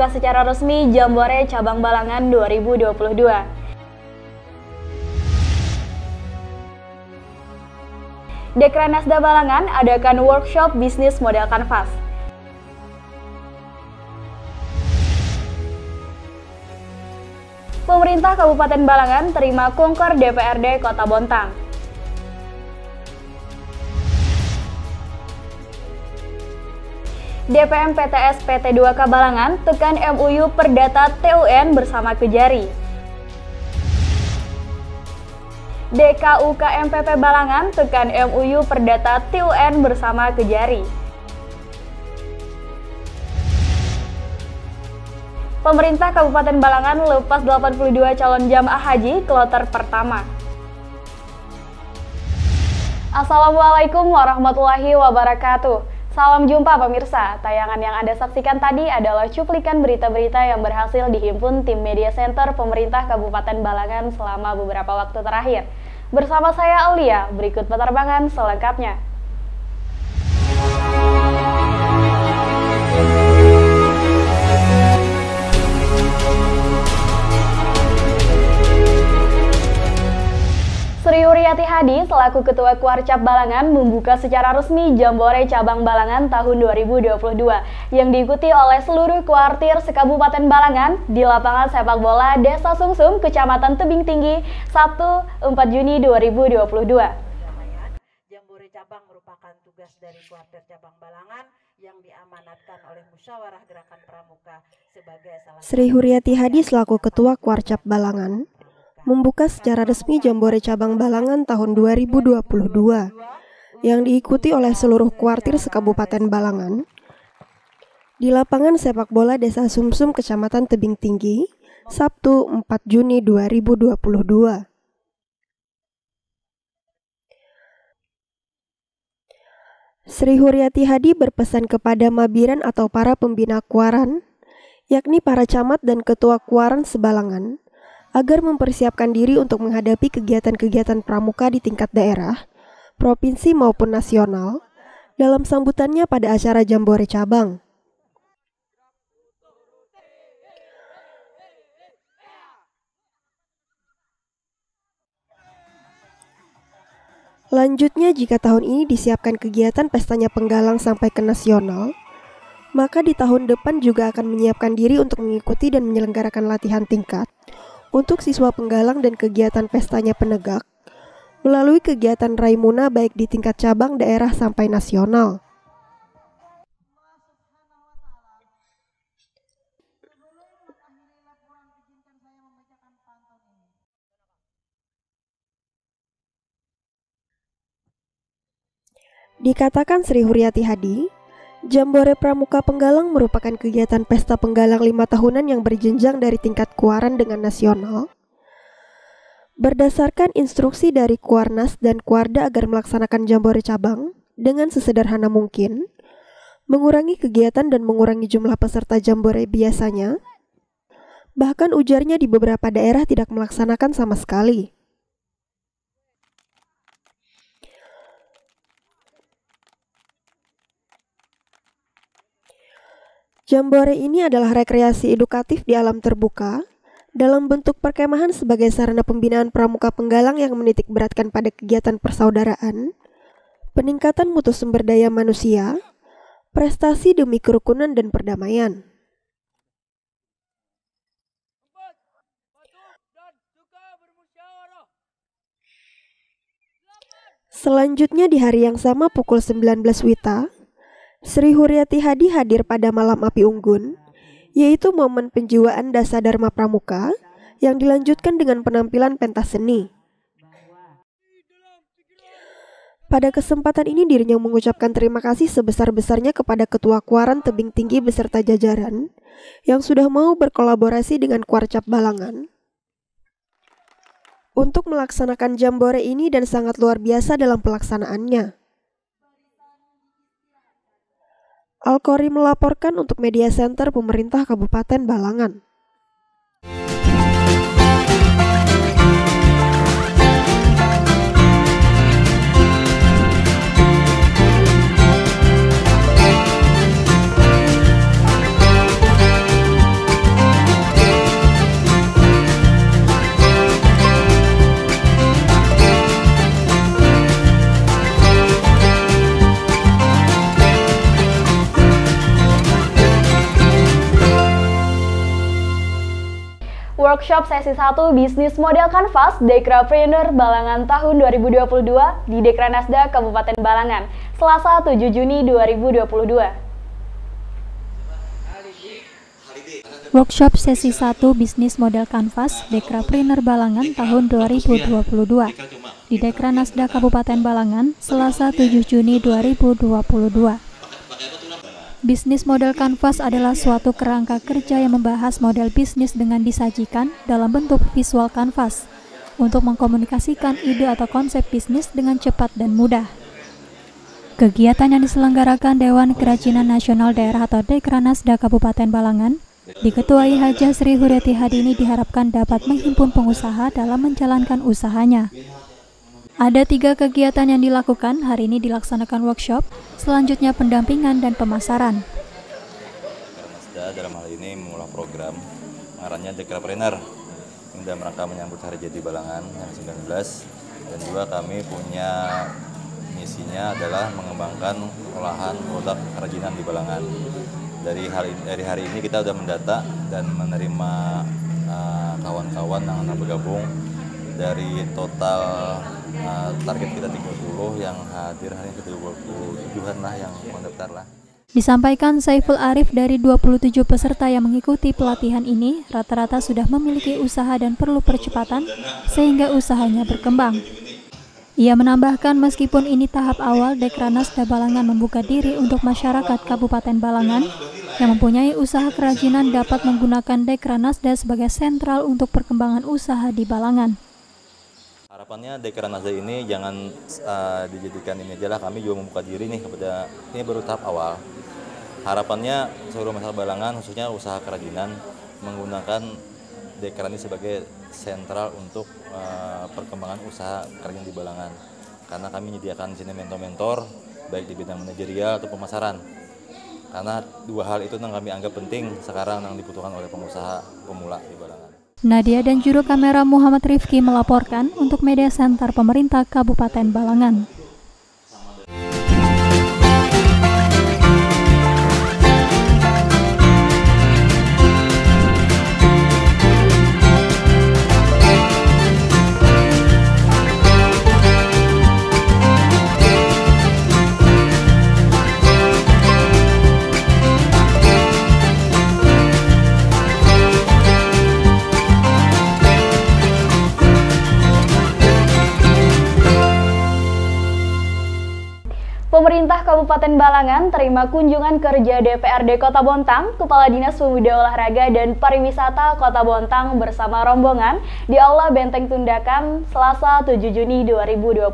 membuka secara resmi Jambore Cabang Balangan 2022. Dekranasda Balangan adakan workshop bisnis model kanvas. Pemerintah Kabupaten Balangan terima Konkor DPRD Kota Bontang. DPM PTS PT 2K Balangan tekan MUU Perdata TUN bersama Kejari. DKUKMPP Balangan tekan MUU Perdata TUN bersama Kejari. Pemerintah Kabupaten Balangan lepas 82 calon jamaah haji kloter pertama. Assalamualaikum warahmatullahi wabarakatuh. Salam jumpa pemirsa, tayangan yang Anda saksikan tadi adalah cuplikan berita-berita yang berhasil dihimpun tim Media Center Pemerintah Kabupaten Balangan selama beberapa waktu terakhir. Bersama saya Aulia, berikut penerbangan selengkapnya. Sri Huryati Hadi selaku Ketua Kuarcap Balangan membuka secara resmi Jambore Cabang Balangan tahun 2022 yang diikuti oleh seluruh kuartir sekabupaten Balangan di lapangan sepak bola Desa Sungsum, Kecamatan Tebing Tinggi, Sabtu 4 Juni 2022. Jambore Cabang merupakan tugas dari kuartir Cabang Balangan yang diamanatkan oleh Musyawarah Gerakan Pramuka sebagai salah satu. Sri Huryati Hadi selaku Ketua Kuarcap Balangan membuka secara resmi Jambore Cabang Balangan tahun 2022 yang diikuti oleh seluruh kuartir sekabupaten Balangan di lapangan sepak bola Desa Sumsum, Kecamatan Tebing Tinggi, Sabtu 4 Juni 2022. Sri Huryati Hadi berpesan kepada mabiran atau para pembina kuaran, yakni para camat dan ketua kuaran sebalangan, agar mempersiapkan diri untuk menghadapi kegiatan-kegiatan pramuka di tingkat daerah, provinsi maupun nasional, dalam sambutannya pada acara Jambore Cabang. Lanjutnya, jika tahun ini disiapkan kegiatan pestanya penggalang sampai ke nasional, maka di tahun depan juga akan menyiapkan diri untuk mengikuti dan menyelenggarakan latihan tingkat untuk siswa penggalang dan kegiatan pestanya penegak melalui kegiatan Raimuna baik di tingkat cabang, daerah, sampai nasional. Dikatakan Sri Huryati Hadi, Jambore Pramuka Penggalang merupakan kegiatan pesta penggalang 5 tahunan yang berjenjang dari tingkat kuaran dengan nasional. Berdasarkan instruksi dari Kuarnas dan Kuarda agar melaksanakan Jambore Cabang dengan sesederhana mungkin, mengurangi kegiatan dan mengurangi jumlah peserta Jambore biasanya, bahkan ujarnya di beberapa daerah tidak melaksanakan sama sekali. Jambore ini adalah rekreasi edukatif di alam terbuka dalam bentuk perkemahan sebagai sarana pembinaan pramuka penggalang yang menitik beratkan pada kegiatan persaudaraan, peningkatan mutu sumber daya manusia, prestasi demi kerukunan dan perdamaian. Selanjutnya di hari yang sama pukul 19 WITA, Sri Huryati Hadi hadir pada Malam Api Unggun, yaitu momen penjiwaan Dasadharma Pramuka yang dilanjutkan dengan penampilan pentas seni. Pada kesempatan ini dirinya mengucapkan terima kasih sebesar-besarnya kepada Ketua Kuaran Tebing Tinggi beserta jajaran yang sudah mau berkolaborasi dengan Kuarcap Balangan untuk melaksanakan Jambore ini dan sangat luar biasa dalam pelaksanaannya. Alkori melaporkan untuk Media Center Pemerintah Kabupaten Balangan. Workshop sesi 1 Bisnis Model Kanvas Dekrapreneur Balangan tahun 2022 di Dekranasda Kabupaten Balangan, Selasa 7 Juni 2022. Workshop sesi 1 Bisnis Model Kanvas Dekrapreneur Balangan tahun 2022 di Dekranasda Kabupaten Balangan, Selasa 7 Juni 2022. Bisnis model kanvas adalah suatu kerangka kerja yang membahas model bisnis dengan disajikan dalam bentuk visual kanvas untuk mengkomunikasikan ide atau konsep bisnis dengan cepat dan mudah. Kegiatan yang diselenggarakan Dewan Kerajinan Nasional Daerah atau Dekranasda Kabupaten Balangan diketuai Haja Sri Huriati Hadini diharapkan dapat menghimpun pengusaha dalam menjalankan usahanya. Ada 3 kegiatan yang dilakukan. Hari ini dilaksanakan workshop, selanjutnya pendampingan dan pemasaran. Dekranasda dalam hal ini mengulang program ngarannya Dekrapreneur yang dalam rangka menyambut Hari Jadi Balangan yang 19, dan juga kami punya misinya adalah mengembangkan olahan produk kerajinan di Balangan. Dari hari ini kita sudah mendata dan menerima kawan-kawan yang bergabung. Dari total target kita 30 yang hadir hari ini 27-an lah yang mendaftar lah. Disampaikan Saiful Arif, dari 27 peserta yang mengikuti pelatihan ini, rata-rata sudah memiliki usaha dan perlu percepatan sehingga usahanya berkembang. Ia menambahkan meskipun ini tahap awal, Dekranasda Balangan membuka diri untuk masyarakat Kabupaten Balangan yang mempunyai usaha kerajinan dapat menggunakan Dekranasda sebagai sentral untuk perkembangan usaha di Balangan. Harapannya Dekranasda ini jangan dijadikan ini aja lah, kami juga membuka diri nih kepada, ini baru tahap awal. Harapannya seluruh masyarakat Balangan khususnya usaha kerajinan menggunakan Dekran ini sebagai sentral untuk perkembangan usaha kerajinan di Balangan. Karena kami menyediakan di sini mentor-mentor baik di bidang manajerial atau pemasaran. Karena 2 hal itu yang kami anggap penting sekarang yang dibutuhkan oleh pengusaha pemula di Balangan. Nadia dan juru kamera Muhammad Rifki melaporkan untuk Media Center Pemerintah Kabupaten Balangan. Pemerintah Kabupaten Balangan terima kunjungan kerja DPRD Kota Bontang, Kepala Dinas Pemuda Olahraga dan Pariwisata Kota Bontang bersama rombongan di Aula Benteng Tundakan, Selasa 7 Juni 2022.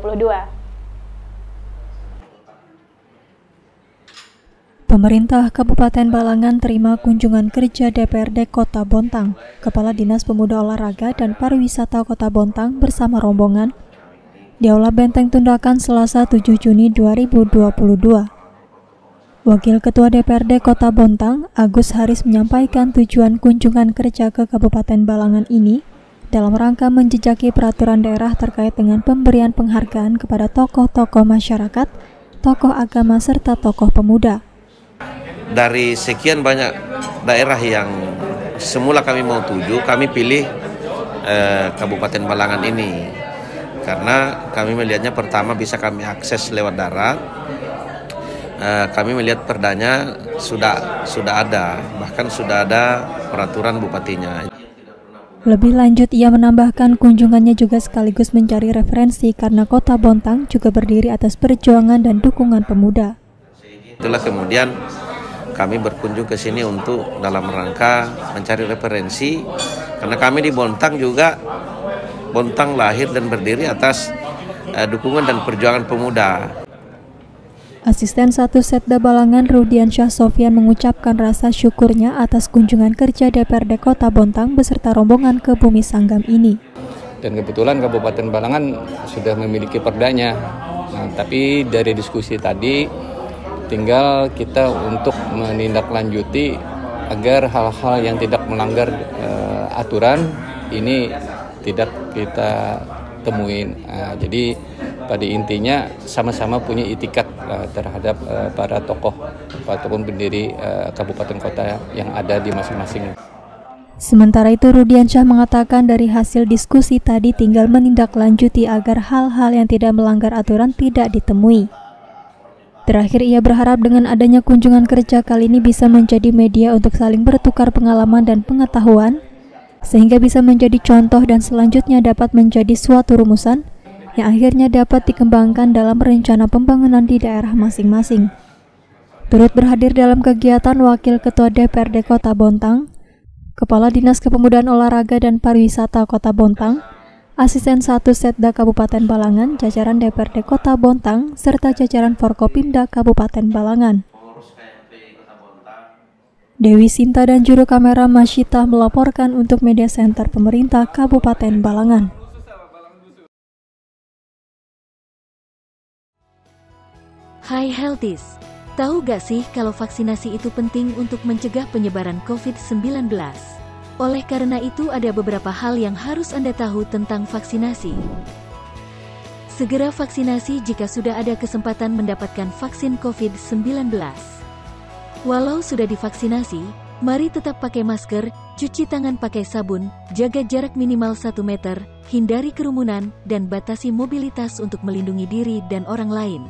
Pemerintah Kabupaten Balangan terima kunjungan kerja DPRD Kota Bontang, Kepala Dinas Pemuda Olahraga dan Pariwisata Kota Bontang bersama rombongan di Aula Benteng Tundakan, Selasa 7 Juni 2022. Wakil Ketua DPRD Kota Bontang, Agus Haris, menyampaikan tujuan kunjungan kerja ke Kabupaten Balangan ini dalam rangka menjejaki peraturan daerah terkait dengan pemberian penghargaan kepada tokoh-tokoh masyarakat, tokoh agama, serta tokoh pemuda. Dari sekian banyak daerah yang semula kami mau tuju, kami pilih Kabupaten Balangan ini. Karena kami melihatnya pertama bisa kami akses lewat darat, kami melihat perdanya sudah ada, bahkan sudah ada peraturan bupatinya. Lebih lanjut, ia menambahkan kunjungannya juga sekaligus mencari referensi karena Kota Bontang juga berdiri atas perjuangan dan dukungan pemuda. Itulah kemudian kami berkunjung ke sini untuk dalam rangka mencari referensi, karena kami di Bontang juga, Bontang lahir dan berdiri atas dukungan dan perjuangan pemuda. Asisten 1 Setda Balangan Rudiansyah Sofyan mengucapkan rasa syukurnya atas kunjungan kerja DPRD Kota Bontang beserta rombongan ke Bumi Sanggam ini. Dan kebetulan Kabupaten Balangan sudah memiliki perdanya. Nah, tapi dari diskusi tadi tinggal kita untuk menindaklanjuti agar hal-hal yang tidak melanggar aturan ini tidak kita temuin. Jadi pada intinya sama-sama punya itikat terhadap para tokoh ataupun pendiri kabupaten kota yang ada di masing-masing. Sementara itu, Rudiansyah mengatakan dari hasil diskusi tadi tinggal menindaklanjuti agar hal-hal yang tidak melanggar aturan tidak ditemui. Terakhir, ia berharap dengan adanya kunjungan kerja kali ini bisa menjadi media untuk saling bertukar pengalaman dan pengetahuan, sehingga bisa menjadi contoh dan selanjutnya dapat menjadi suatu rumusan yang akhirnya dapat dikembangkan dalam rencana pembangunan di daerah masing-masing. Turut berhadir dalam kegiatan Wakil Ketua DPRD Kota Bontang, Kepala Dinas Kepemudaan Olahraga dan Pariwisata Kota Bontang, Asisten 1 Setda Kabupaten Balangan, jajaran DPRD Kota Bontang, serta jajaran Forkopimda Kabupaten Balangan. Dewi Sinta dan juru kamera Masyita melaporkan untuk Media Center Pemerintah Kabupaten Balangan. Hai Healthies, tahu gak sih kalau vaksinasi itu penting untuk mencegah penyebaran COVID-19? Oleh karena itu ada beberapa hal yang harus Anda tahu tentang vaksinasi. Segera vaksinasi jika sudah ada kesempatan mendapatkan vaksin COVID-19. Walau sudah divaksinasi, mari tetap pakai masker, cuci tangan pakai sabun, jaga jarak minimal 1 meter, hindari kerumunan, dan batasi mobilitas untuk melindungi diri dan orang lain.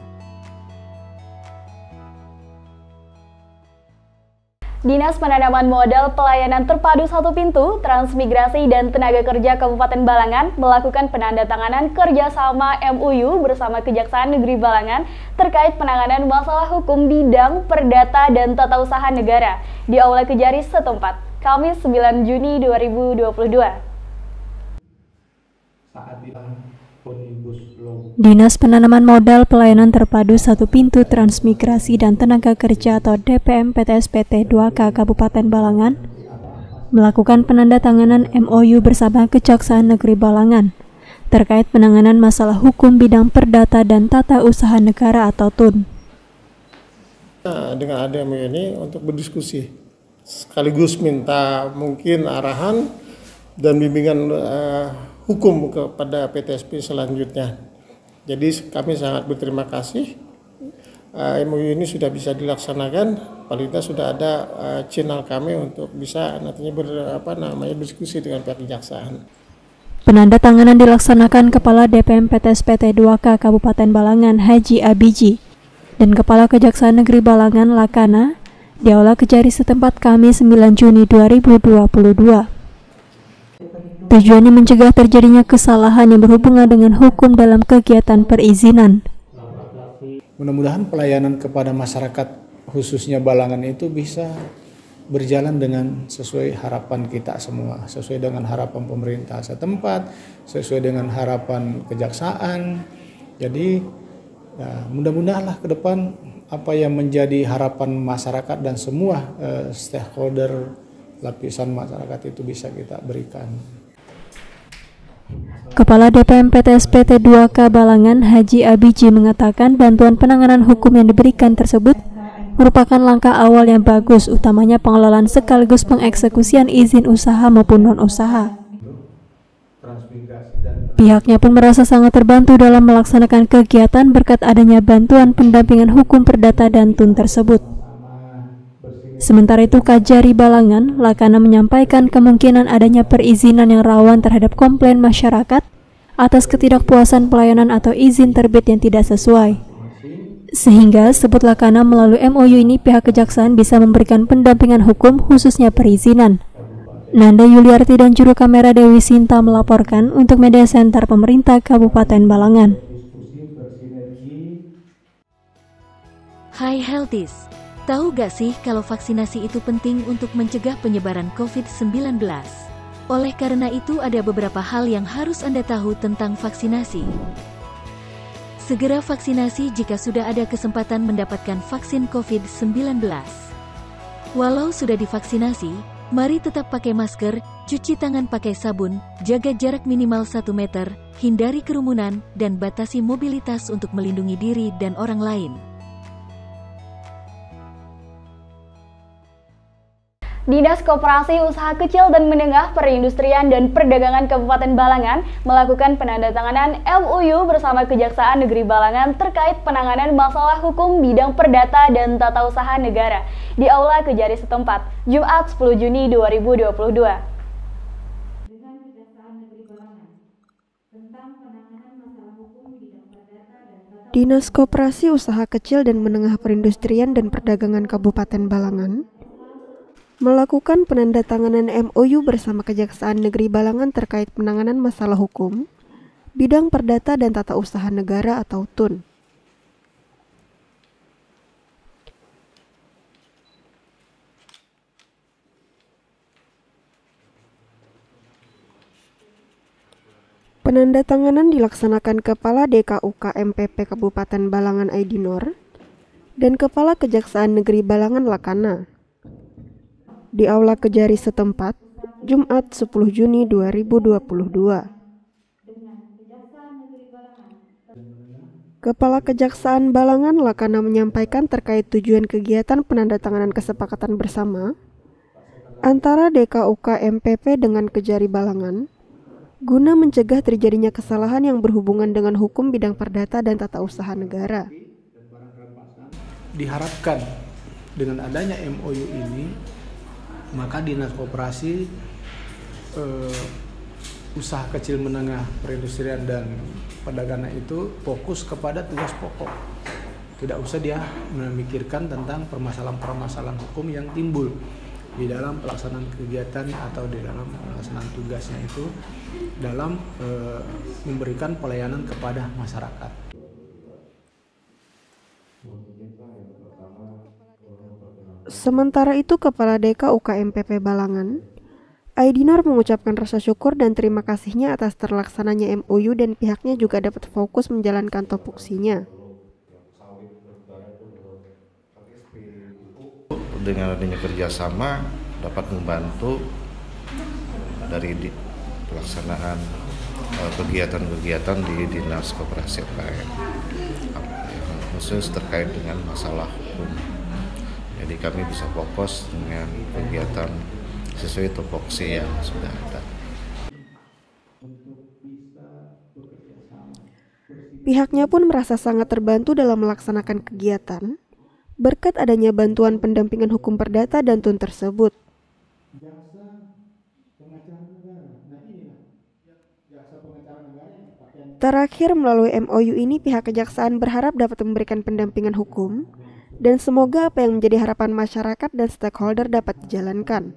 Dinas Penanaman Modal Pelayanan Terpadu Satu Pintu, Transmigrasi dan Tenaga Kerja Kabupaten Balangan melakukan penandatanganan kerjasama MOU bersama Kejaksaan Negeri Balangan terkait penanganan masalah hukum bidang perdata dan tata usaha negara di Aula Kejari setempat, Kamis 9 Juni 2022. Dinas Penanaman Modal Pelayanan Terpadu Satu Pintu Transmigrasi dan Tenaga Kerja atau DPM PTSPT 2K Kabupaten Balangan melakukan penandatanganan MOU bersama Kejaksaan Negeri Balangan terkait penanganan masalah hukum bidang perdata dan tata usaha negara atau TUN. Dengan ada MOU ini untuk berdiskusi sekaligus minta mungkin arahan dan bimbingan hukum kepada PTSP selanjutnya. Jadi kami sangat berterima kasih MOU ini sudah bisa dilaksanakan. Paling tidak sudah ada channel kami untuk bisa nantinya berdiskusi dengan pihak kejaksaan. Penandatanganan dilaksanakan Kepala DPM PTSPT 2K Kabupaten Balangan Haji Abiji dan Kepala Kejaksaan Negeri Balangan Lakana di Aula Kejari setempat Kamis 9 Juni 2022. Tujuannya mencegah terjadinya kesalahan yang berhubungan dengan hukum dalam kegiatan perizinan. Mudah-mudahan pelayanan kepada masyarakat khususnya Balangan itu bisa berjalan dengan sesuai harapan kita semua, sesuai dengan harapan pemerintah setempat, sesuai dengan harapan kejaksaan. Jadi mudah-mudahanlah ke depan apa yang menjadi harapan masyarakat dan semua stakeholder lapisan masyarakat itu bisa kita berikan. Kepala DPM PTSPT 2K Balangan Haji Abiji mengatakan bantuan penanganan hukum yang diberikan tersebut merupakan langkah awal yang bagus, utamanya pengelolaan sekaligus pengeksekusian izin usaha maupun non-usaha. Pihaknya pun merasa sangat terbantu dalam melaksanakan kegiatan berkat adanya bantuan pendampingan hukum perdata dan TUN tersebut. Sementara itu, Kajari Balangan Lakana menyampaikan kemungkinan adanya perizinan yang rawan terhadap komplain masyarakat atas ketidakpuasan pelayanan atau izin terbit yang tidak sesuai. Sehingga sebut Lakana melalui MOU ini pihak kejaksaan bisa memberikan pendampingan hukum khususnya perizinan. Nanda Yuliarti dan juru kamera Dewi Sinta melaporkan untuk Media Center Pemerintah Kabupaten Balangan. Hai Healthies, tahu gak sih kalau vaksinasi itu penting untuk mencegah penyebaran COVID-19? Oleh karena itu ada beberapa hal yang harus Anda tahu tentang vaksinasi. Segera vaksinasi jika sudah ada kesempatan mendapatkan vaksin COVID-19. Walau sudah divaksinasi, mari tetap pakai masker, cuci tangan pakai sabun, jaga jarak minimal 1 meter, hindari kerumunan, dan batasi mobilitas untuk melindungi diri dan orang lain. Dinas Koperasi Usaha Kecil dan Menengah Perindustrian dan Perdagangan Kabupaten Balangan melakukan penandatanganan MOU bersama Kejaksaan Negeri Balangan terkait penanganan masalah hukum bidang perdata dan tata usaha negara di Aula Kejari setempat, Jumat 10 Juni 2022. Dinas Koperasi Usaha Kecil dan Menengah Perindustrian dan Perdagangan Kabupaten Balangan melakukan penandatanganan MOU bersama Kejaksaan Negeri Balangan terkait penanganan masalah hukum bidang perdata dan tata usaha negara atau TUN. Penandatanganan dilaksanakan Kepala DKUK MPP Kabupaten Balangan Aidinor dan Kepala Kejaksaan Negeri Balangan Lakana di Aula Kejari setempat, Jumat 10 Juni 2022. Kepala Kejaksaan Balangan Lakana menyampaikan terkait tujuan kegiatan penandatanganan kesepakatan bersama antara DKUK MPP dengan Kejari Balangan guna mencegah terjadinya kesalahan yang berhubungan dengan hukum bidang perdata dan tata usaha negara. Diharapkan dengan adanya MOU ini, maka Dinas Koperasi, Usaha Kecil Menengah Perindustrian dan Perdagangan itu fokus kepada tugas pokok. Tidak usah dia memikirkan tentang permasalahan-permasalahan hukum yang timbul di dalam pelaksanaan kegiatan atau di dalam pelaksanaan tugasnya itu dalam memberikan pelayanan kepada masyarakat. Sementara itu, Kepala DKUK MPP Balangan, Aidinor mengucapkan rasa syukur dan terima kasihnya atas terlaksananya MOU dan pihaknya juga dapat fokus menjalankan tupoksinya. Dengan adanya kerjasama dapat membantu dari pelaksanaan kegiatan-kegiatan di Dinas Koperasi UKM, khusus terkait dengan masalah hukum. Jadi kami bisa fokus dengan kegiatan sesuai tupoksi yang sudah ada. Pihaknya pun merasa sangat terbantu dalam melaksanakan kegiatan berkat adanya bantuan pendampingan hukum perdata dan TUN tersebut. Terakhir, melalui MOU ini pihak kejaksaan berharap dapat memberikan pendampingan hukum dan semoga apa yang menjadi harapan masyarakat dan stakeholder dapat dijalankan.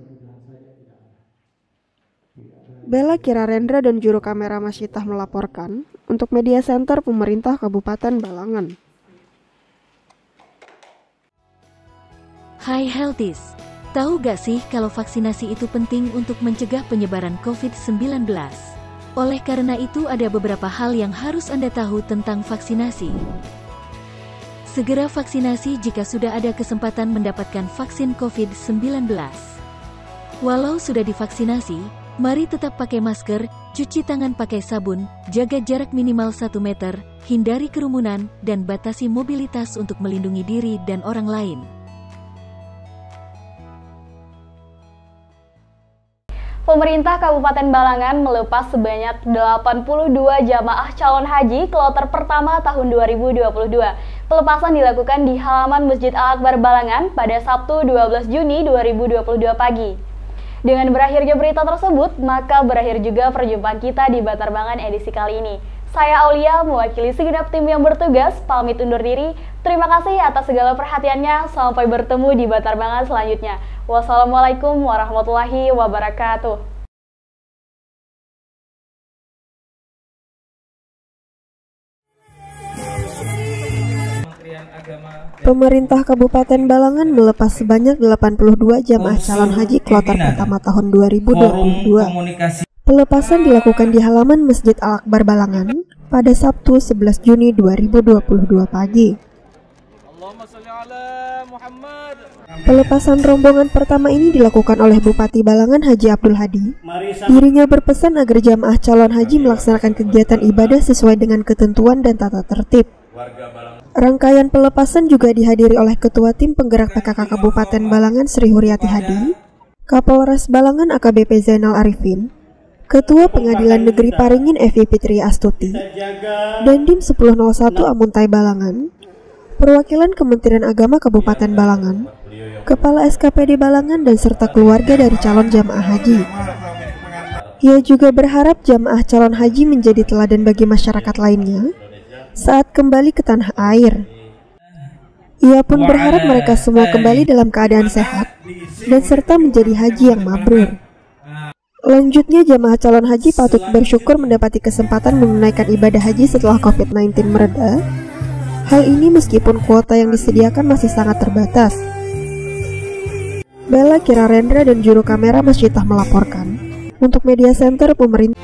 Bella Kirarendra dan juru kamera Masyitah melaporkan untuk Media Center Pemerintah Kabupaten Balangan. Hai Healthies, tahu gak sih kalau vaksinasi itu penting untuk mencegah penyebaran COVID-19? Oleh karena itu ada beberapa hal yang harus Anda tahu tentang vaksinasi. Segera vaksinasi jika sudah ada kesempatan mendapatkan vaksin COVID-19. Walau sudah divaksinasi, mari tetap pakai masker, cuci tangan pakai sabun, jaga jarak minimal 1 meter, hindari kerumunan, dan batasi mobilitas untuk melindungi diri dan orang lain. Pemerintah Kabupaten Balangan melepas sebanyak 82 jamaah calon haji kloter pertama tahun 2022. Pelepasan dilakukan di halaman Masjid Al-Akbar Balangan pada Sabtu 12 Juni 2022 pagi. Dengan berakhirnya berita tersebut, maka berakhir juga perjumpaan kita di Batarbangan edisi kali ini. Saya Aulia, mewakili segenap tim yang bertugas, pamit undur diri. Terima kasih atas segala perhatiannya. Sampai bertemu di Batarbangan selanjutnya. Wassalamualaikum warahmatullahi wabarakatuh. Pemerintah Kabupaten Balangan melepas sebanyak 82 jamaah calon haji kloter pertama tahun 2022. Pelepasan dilakukan di halaman Masjid Al-Akbar Balangan pada Sabtu 11 Juni 2022 pagi. Pelepasan rombongan pertama ini dilakukan oleh Bupati Balangan Haji Abdul Hadi. Dirinya berpesan agar jamaah calon haji melaksanakan kegiatan ibadah sesuai dengan ketentuan dan tata tertib. Rangkaian pelepasan juga dihadiri oleh Ketua Tim Penggerak PKK Kabupaten Balangan Sri Huryati Hadi, Kapolres Balangan AKBP Zainal Arifin, Ketua Pengadilan Negeri Paringin Evi Fitri Astuti, Dandim 1001 Amuntai Balangan, perwakilan Kementerian Agama Kabupaten Balangan, Kepala SKPD Balangan dan serta keluarga dari calon jamaah haji. Ia juga berharap jamaah calon haji menjadi teladan bagi masyarakat lainnya, saat kembali ke tanah air. Ia pun berharap mereka semua kembali dalam keadaan sehat dan serta menjadi haji yang mabrur. Lanjutnya, jamaah calon haji patut bersyukur mendapati kesempatan menunaikan ibadah haji setelah COVID-19 mereda. Hal ini meskipun kuota yang disediakan masih sangat terbatas. Bella Kirarendra dan juru kamera Mas Citah melaporkan untuk Media Center Pemerintah.